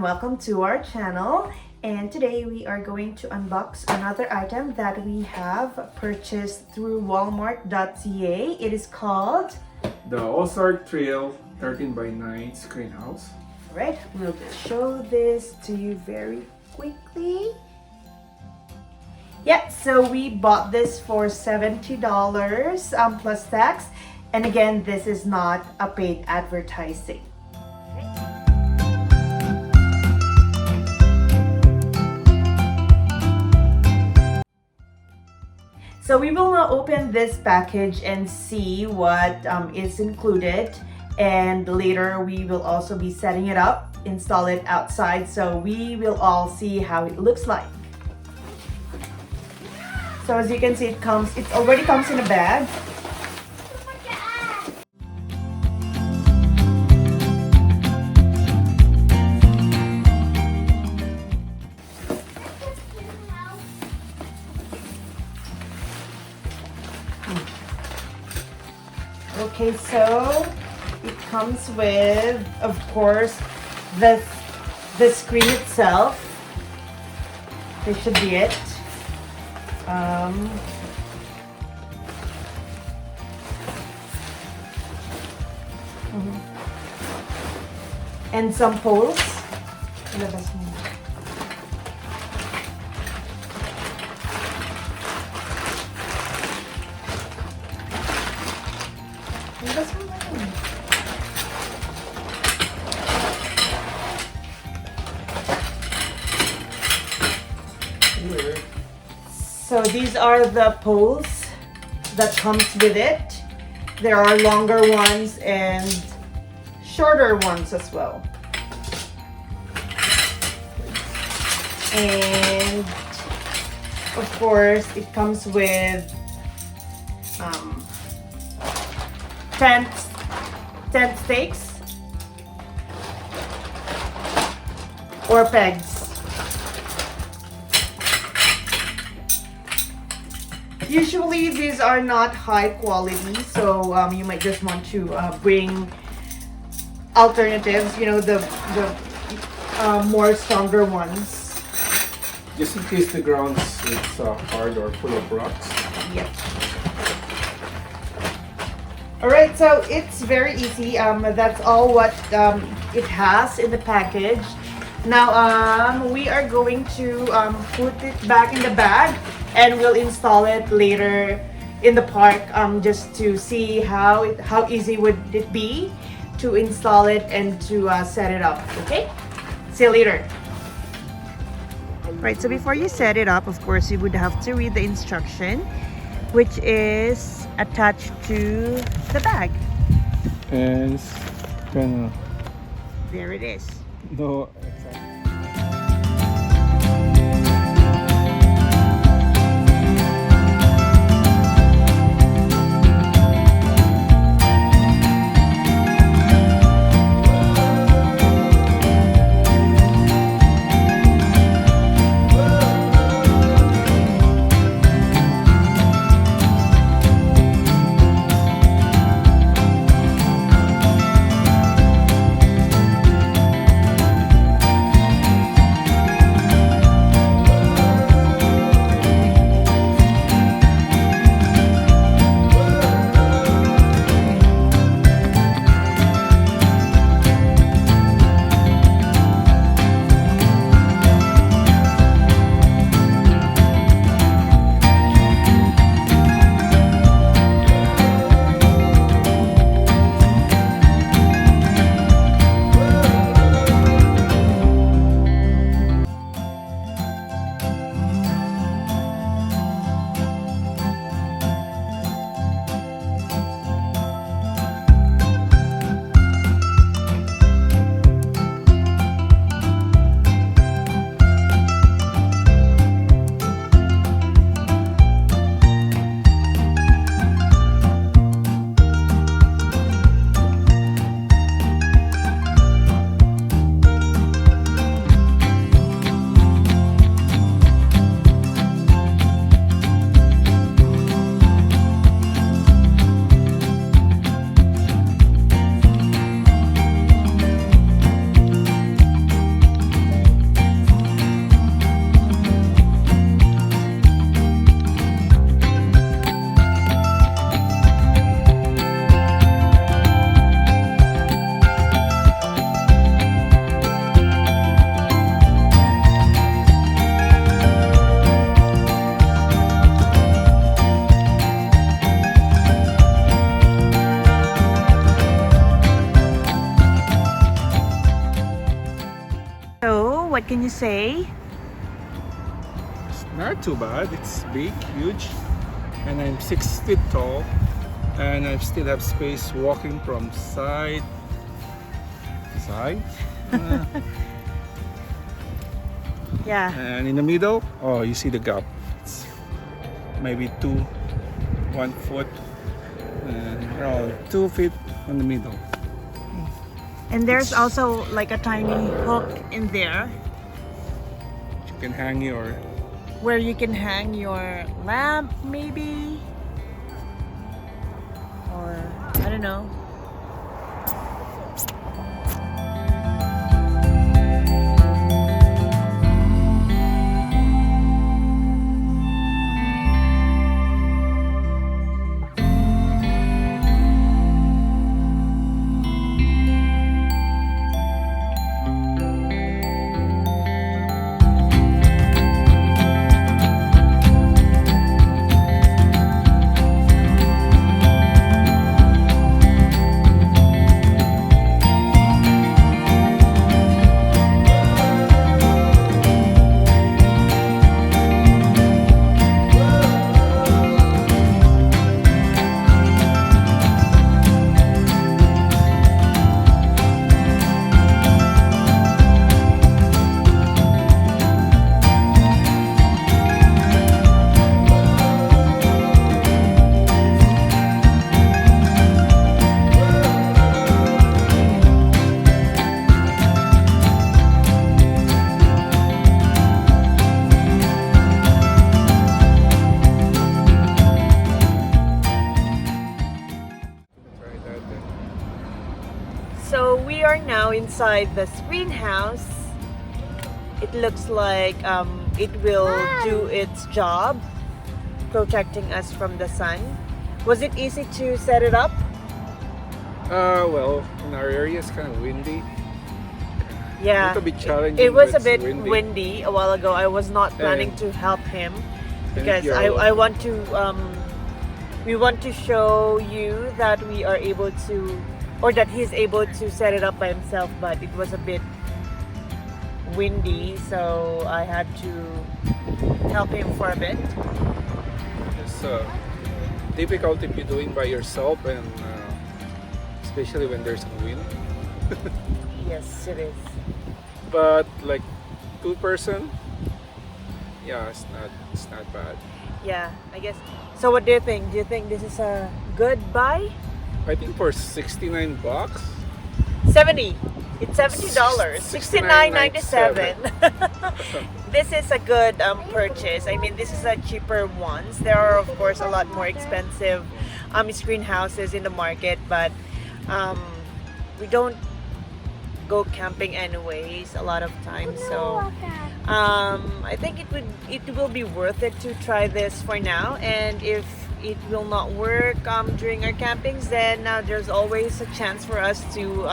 and welcome to our channel. And today we are going to unbox another item that we have purchased through walmart.ca. It is called the OZARK Trail 13’x9 screenhouse. Alright, we'll just show this to you very quickly. Yeah, so we bought this for $70 plus tax. And again, this is not a paid advertising. So we will now open this package and see what is included, and later we will also be setting it up, install it outside, so we will all see how it looks like. So as you can see, it already comes in a bag. Okay, so it comes with, of course, the screen itself. This should be it. And some poles. So these are the poles that comes with it. There are longer ones and shorter ones as well. And of course it comes with tent stakes or pegs. Usually these are not high quality, so you might just want to bring alternatives, you know, the more stronger ones. Just in case the ground is hard or full of rocks. Yep. Alright, so it's very easy. That's all what it has in the package. Now we are going to put it back in the bag, and we'll install it later in the park, just to see how easy would it be to install it and to set it up. Okay, see you later. Right, so before you set it up, of course you would have to read the instruction, which is attached to the bag. And it's kind of... There it is. No, exactly. can you say? It's not too bad. It's big, huge, and I'm 6 feet tall, and I still have space walking from side to side. Yeah. And in the middle, oh, you see the gap. It's maybe 1 foot, and around 2 feet in the middle. And there's also like a tiny hook in there You can hang your where you can hang your lamp, maybe, or I don't know. So we are now inside the screen house. It looks like it will do its job, protecting us from the sun. Was it easy to set it up? well, in our area it's kind of windy. Yeah, A little bit challenging. it was a it's bit windy a while ago. I was not planning And- to help him and because if I you're- want to we want to show you that we are able to, or that he's able to set it up by himself, but it was a bit windy, so I had to help him for a bit. It's difficult if you're doing by yourself, and especially when there's wind. Yes, it is. But like 2 person, yeah, it's not bad. Yeah, I guess. So what do you think? Do you think this is a good buy? I think for $69, 70. It's $70. $69.97. This is a good purchase. I mean, this is a cheaper ones. There are of course a lot more expensive screen houses in the market, but we don't go camping anyways a lot of times. So I think it will be worth it to try this for now. And if it will not work during our campings, then there's always a chance for us to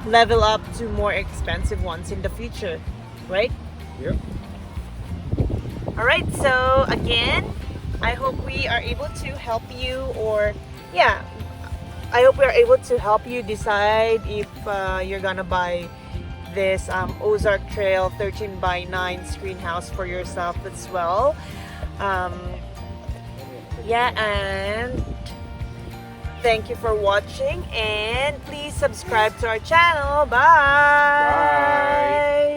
level up to more expensive ones in the future, right? Yep. All right, so again, I hope we are able to help you, or yeah, I hope we are able to help you decide if you're gonna buy this OZARK Trail 13’x9 screen house for yourself as well. Yeah, and thank you for watching, and please subscribe to our channel. Bye. Bye.